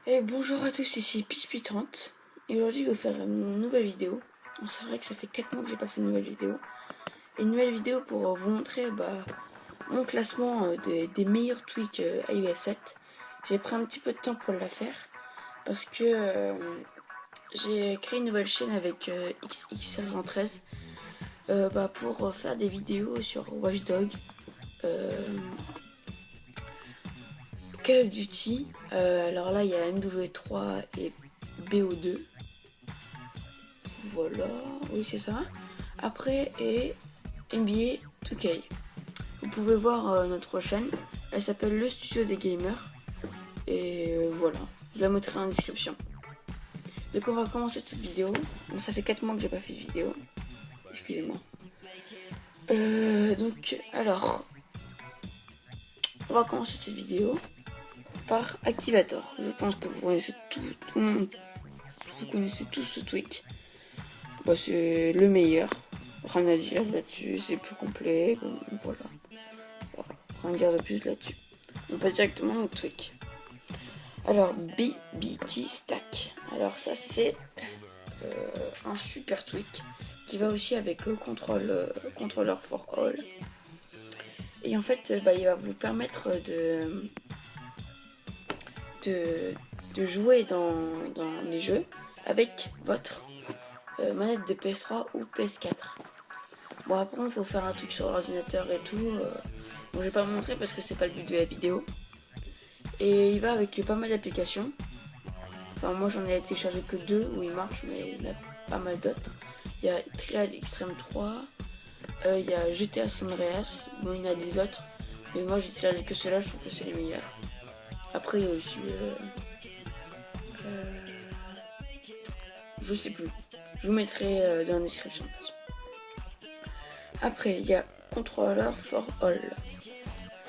Et bonjour à tous, ici Pispi30 et aujourd'hui je vais vous faire une nouvelle vidéo. C'est vrai que ça fait 4 mois que j'ai pas fait une nouvelle vidéo. Et une nouvelle vidéo pour vous montrer mon classement des meilleurs tweaks iOS 7. J'ai pris un petit peu de temps pour la faire parce que j'ai créé une nouvelle chaîne avec XX13 pour faire des vidéos sur Watch Dogs, Call of Duty. Alors là il y a MW3 et BO2. Voilà, oui c'est ça. Après et NBA 2K. Vous pouvez voir notre chaîne. Elle s'appelle Le Studio des Gamers. Et voilà, je la mettrai en description. Donc on va commencer cette vidéo. Bon, ça fait 4 mois que j'ai pas fait de vidéo. Excusez-moi. Alors, on va commencer cette vidéo par Activator. Je pense que vous connaissez tout le monde. Vous connaissez tous ce tweak. C'est le meilleur. Rien à dire là-dessus, c'est plus complet. Bon, voilà. Rien à dire de plus là-dessus. On passe directement au tweak. Alors, BBT Stack. Alors, ça, c'est un super tweak qui va aussi avec le Controller for All. Et en fait, il va vous permettre de jouer dans les jeux avec votre manette de PS3 ou PS4. Bon, après, il faut faire un truc sur l'ordinateur et tout. Bon, je vais pas vous montrer parce que c'est pas le but de la vidéo. Et il va avec pas mal d'applications. Enfin, moi j'en ai téléchargé que 2 où il marche, mais il y en a pas mal d'autres. Il y a Trial Extreme 3, il y a GTA San Andreas. Bon, il y en a des autres, mais moi j'ai téléchargé que ceux-là, je trouve que c'est les meilleurs. Après, il y a aussi. Je sais plus. Je vous mettrai dans la description. Après, il y a Controller for All.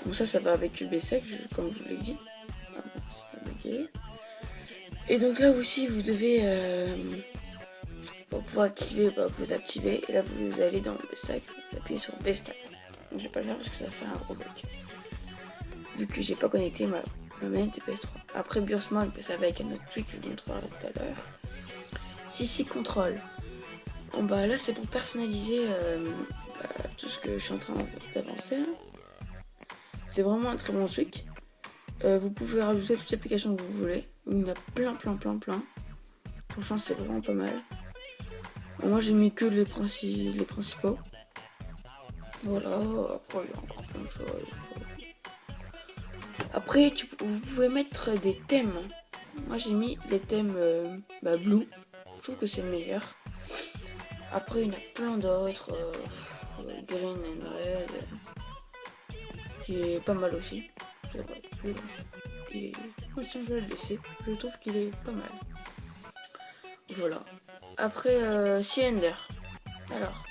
Bon, ça va avec UBSEC, comme je vous l'ai dit. Et donc là aussi, vous devez, pour pouvoir activer, vous activez. Et là, vous allez dans le stack, vous appuyez sur B-Stack. Donc je vais pas le faire parce que ça va faire un gros bug. Vu que j'ai pas connecté ma manette de PS3. Après BIOS Mode, ça va avec un autre tweak que je vous montrerai tout à l'heure. CC Control. Bon là c'est pour personnaliser tout ce que je suis en train d'avancer. C'est vraiment un très bon tweak. Vous pouvez rajouter toutes les applications que vous voulez. Il y en a plein. Franchement, c'est vraiment pas mal. Bon, moi, j'ai mis que les principaux. Voilà, après, il y a encore plein de choses. Après, vous pouvez mettre des thèmes. Moi, j'ai mis les thèmes Blue. Je trouve que c'est le meilleur. Après, il y en a plein d'autres. Green and Red. Qui est pas mal aussi. Je sais pas, moi je vais le laisser, je trouve qu'il est pas mal. Voilà. Après Cylinder. Alors,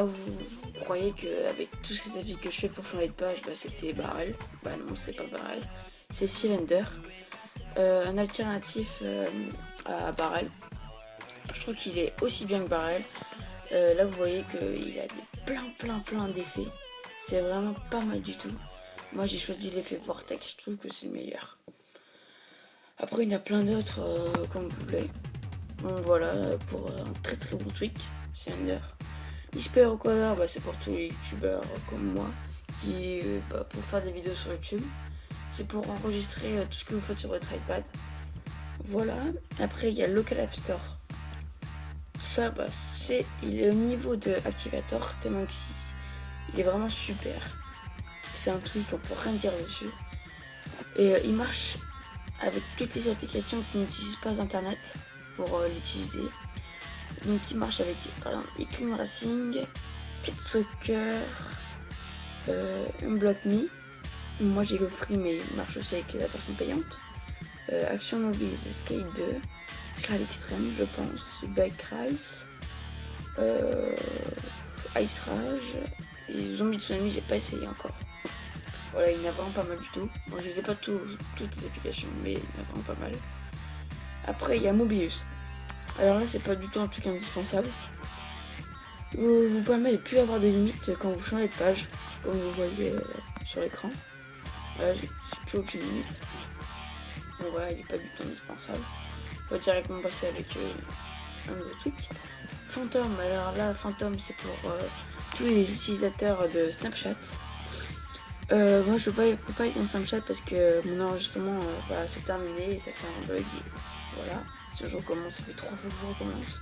vous croyez qu'avec tous ces avis que je fais pour changer de page, c'était Barrel. Non, c'est pas Barrel. C'est Cylinder. Un alternatif à Barrel. Je trouve qu'il est aussi bien que Barrel. Là vous voyez qu'il a plein d'effets. C'est vraiment pas mal du tout. Moi j'ai choisi l'effet Vortex, je trouve que c'est le meilleur. Après il y en a plein d'autres comme vous voulez. Donc voilà pour un très bon tweak, Cylinder. Display Recorder, c'est pour tous les youtubeurs comme moi qui pour faire des vidéos sur YouTube. C'est pour enregistrer tout ce que vous faites sur votre iPad. Voilà. Après il y a Local App Store. Ça il est au niveau de Activator tellement qu'il est vraiment super. C'est un tweak, on peut rien dire dessus. Et il marche avec toutes les applications qui n'utilisent pas internet pour l'utiliser. Donc il marche avec par exemple Eclim Racing, Pet Soccer, Unblock.me. Moi j'ai le free mais il marche aussi avec la version payante. Action Movies, Skate 2, Trial Extreme je pense, Bike Race, Ice Rage et Zombie Tsunami j'ai pas essayé encore. Voilà, il y en a vraiment pas mal du tout. Bon, je sais pas toutes les applications, mais il y en a vraiment pas mal. Après, il y a Mobius. Alors là, c'est pas du tout un truc indispensable. Vous permet de plus avoir de limites quand vous changez de page, comme vous voyez sur l'écran. Voilà, j'ai plus aucune limite. Donc voilà, il n'est pas du tout indispensable. On va directement passer avec un nouveau tweak. Phantom, alors là, Phantom, c'est pour tous les utilisateurs de Snapchat. Moi, je peux pas être dans Snapchat parce que mon enregistrement c'est terminé et ça fait un bug. Et voilà, si je recommence, ça fait 3 fois que je recommence.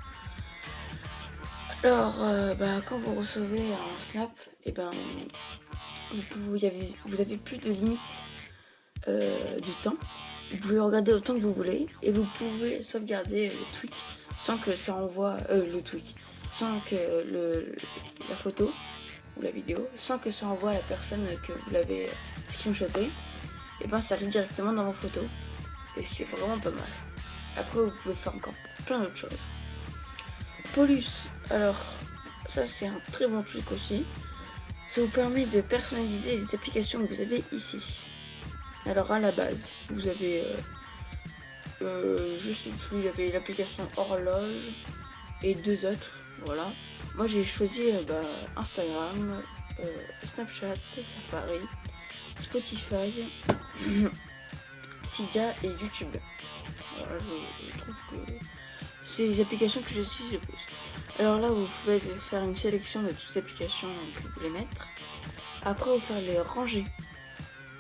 Alors, quand vous recevez un snap, et vous avez plus de limite du temps. Vous pouvez regarder autant que vous voulez et vous pouvez sauvegarder le tweak sans que ça envoie sans que la photo ou la vidéo, sans que ça envoie à la personne que vous l'avez screenshoté. Et ça arrive directement dans vos photos et c'est vraiment pas mal. Après, vous pouvez faire encore plein d'autres choses. Polus, alors ça c'est un très bon truc aussi. Ça vous permet de personnaliser les applications que vous avez ici. Alors à la base, vous avez, je sais plus, il y avait l'application horloge et 2 autres, voilà. Moi j'ai choisi Instagram, Snapchat, Safari, Spotify, Cydia et YouTube. Voilà, je trouve que c'est les applications que j'utilise le plus. Alors là, vous pouvez faire une sélection de toutes les applications que vous voulez mettre. Après, vous faire les ranger.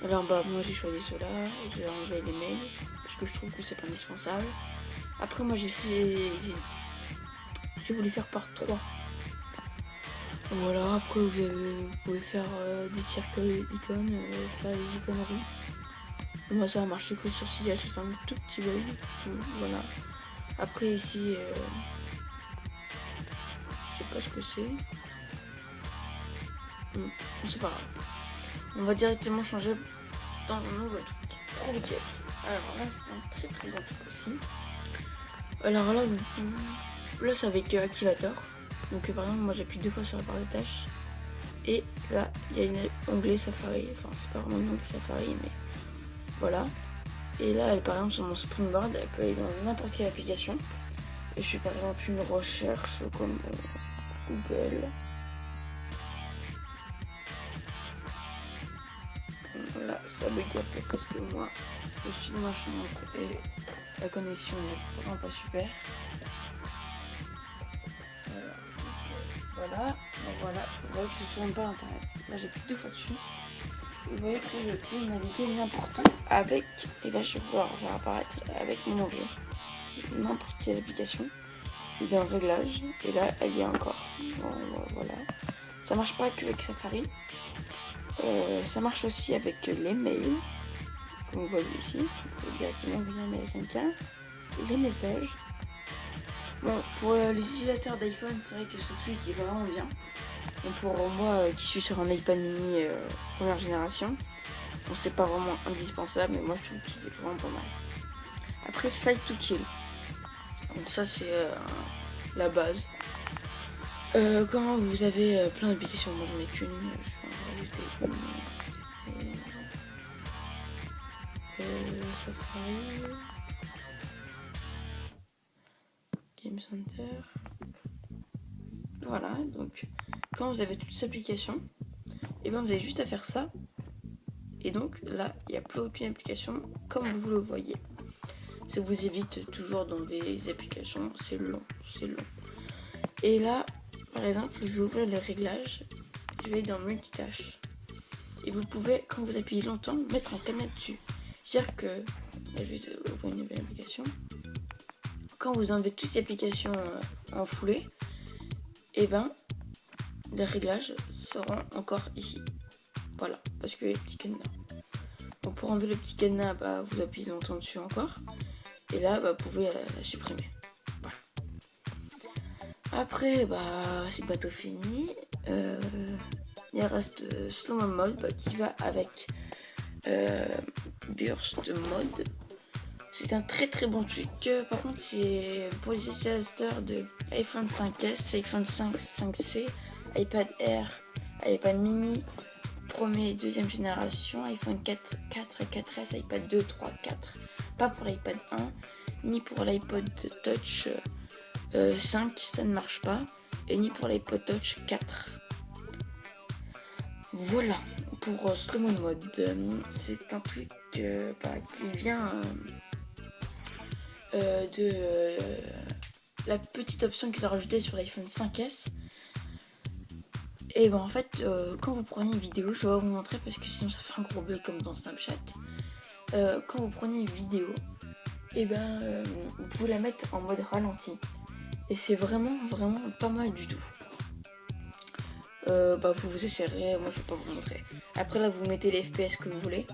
Alors moi j'ai choisi cela, j'ai enlevé les mails parce que je trouve que c'est pas indispensable. Après moi j'ai voulu faire par 3. Voilà, après vous pouvez faire des cercles d'icônes, faire des icônes rouges. Moi ça a marché que sur Cydia, c'est un tout petit bug. Voilà. Après ici, je sais pas ce que c'est. C'est pas grave. On va directement changer dans un nouveau truc. Project. Alors là, c'est un très très bon truc aussi. Alors là, là c'est avec Activator. Donc par exemple, moi j'appuie 2 fois sur la barre de tâches. Et là, il y a un onglet Safari. Enfin, c'est pas vraiment un onglet Safari, mais voilà. Et là, par exemple, sur mon Springboard, elle peut aller dans n'importe quelle application. Et je fais par exemple une recherche comme Google. Là, ça bug un peu parce que moi, je suis dans ma chambre et la connexion n'est vraiment pas super. Voilà, donc voilà, vous voyez que je suis pas internet. Là, j'appuie 2 fois dessus. Vous voyez que je peux naviguer n'importe où avec, et là, je vais pouvoir faire apparaître avec mon onglet n'importe quelle application. Il est dans le réglage, et là, elle y est encore. Bon, voilà. Ça marche pas qu'avec Safari. Ça marche aussi avec les mails, comme vous voyez ici. Vous pouvez directement envoyer un mail à quelqu'un. Les messages. Bon, pour les utilisateurs d'iPhone, c'est vrai que ce tweak est vraiment bien. Bon, pour moi qui suis sur un iPad mini première génération, bon, c'est pas vraiment indispensable, mais moi je trouve qu'il est vraiment pas mal. Après, Slide to Kill. Donc ça c'est la base. Quand vous avez plein d'applications, moi j'en ai qu'une, je vais en rajouter une. Safari, Game Center. Voilà, donc quand vous avez toutes ces applications, et vous avez juste à faire ça. Et donc là, il n'y a plus aucune application comme vous le voyez. Ça vous évite toujours d'enlever les applications, c'est long. Et là, par exemple, je vais ouvrir les réglages, je vais dans multitâche. Et vous pouvez, quand vous appuyez longtemps, mettre un cadenas dessus. C'est-à-dire que, là, je vais ouvrir une nouvelle application. Quand vous enlevez toutes les applications en foulée, les réglages seront encore ici. Voilà, parce que les petits cadenas. Donc pour enlever le petit cadenas, vous appuyez longtemps dessus encore. Et là, vous pouvez la supprimer. Voilà. Après, c'est bientôt fini. Il reste Slow Mode qui va avec Burst Mode. C'est un très très bon truc. Par contre, c'est pour les utilisateurs de iPhone 5S, iPhone 5, 5C, iPad Air, iPad mini, première et deuxième génération, iPhone 4, 4 et 4S, iPad 2, 3, 4. Pas pour l'iPad 1, ni pour l'iPod Touch 5, ça ne marche pas. Et ni pour l'iPod Touch 4. Voilà pour Slow Mode. C'est un truc qui vient de la petite option qu'ils ont rajoutée sur l'iPhone 5S. Et ben en fait, quand vous prenez une vidéo, je vais vous montrer parce que sinon ça fait un gros bug comme dans Snapchat. Quand vous prenez une vidéo, et ben vous pouvez la mettre en mode ralenti. Et c'est vraiment pas mal du tout. Vous essayerez, moi je vais pas vous montrer. Après là vous mettez les FPS que vous voulez.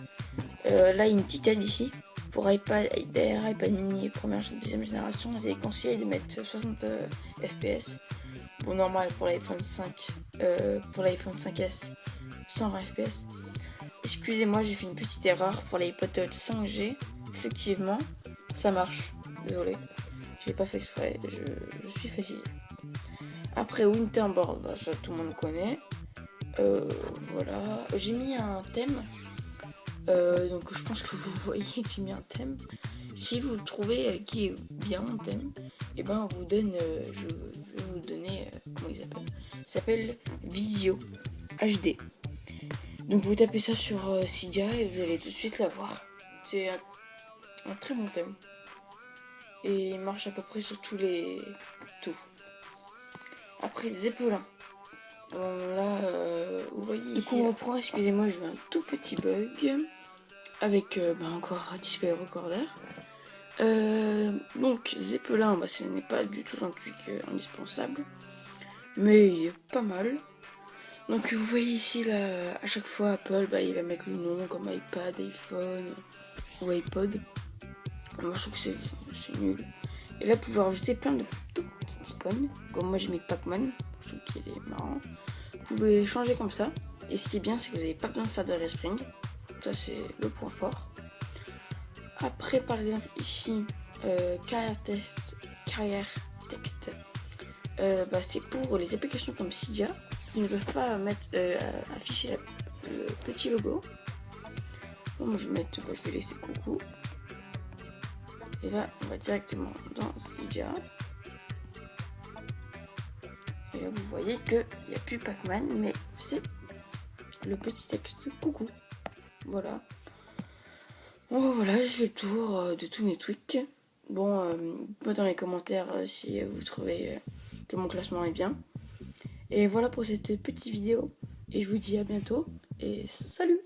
Là il y a une petite aide ici. Pour iPad Air, iPad mini première et deuxième génération, c'est conseillé de mettre 60 FPS. Bon normal pour l'iPhone 5, pour l'iPhone 5S, 120 FPS. Excusez-moi, j'ai fait une petite erreur pour l'iPod 5G. Effectivement, ça marche. Désolé, j'ai pas fait exprès, je suis fatigué. Après Winterboard, bah, ça tout le monde connaît. Voilà, j'ai mis un thème. Donc je pense que vous voyez que j'ai mis un thème. Si vous trouvez qui est bien mon thème, et ben on vous donne, je vais vous donner comment il s'appelle. Il s'appelle Visio HD. Donc vous tapez ça sur Cydia et vous allez tout de suite l'avoir. C'est un très bon thème. Et il marche à peu près sur tous les tout. Après Zeppelin. Bon là, vous voyez ici. Du coup on reprend, excusez-moi, j'ai eu un tout petit bug. Avec encore Display Recorder. Donc Zeppelin, ce n'est pas du tout un truc indispensable. Mais il est pas mal. Donc vous voyez ici là, à chaque fois Apple il va mettre le nom comme iPad, iPhone ou iPod. Moi je trouve que c'est nul. Et là vous pouvez rajouter plein de toutes petites icônes. Comme moi j'ai mis Pac-Man, je trouve qu'il est marrant. Vous pouvez changer comme ça. Et ce qui est bien c'est que vous n'avez pas besoin de faire de respring. Ça c'est le point fort. Après par exemple ici carrière texte. C'est pour les applications comme Cydia qui ne peuvent pas afficher le petit logo. Bon, moi je vais laisser coucou. Et là on va directement dans Cydia. Et là vous voyez qu'il n'y a plus Pac-Man, mais c'est le petit texte coucou. Voilà. Bon voilà, j'ai fait le tour de tous mes tweaks. Bon, dites-moi dans les commentaires si vous trouvez que mon classement est bien. Et voilà pour cette petite vidéo. Et je vous dis à bientôt. Et salut!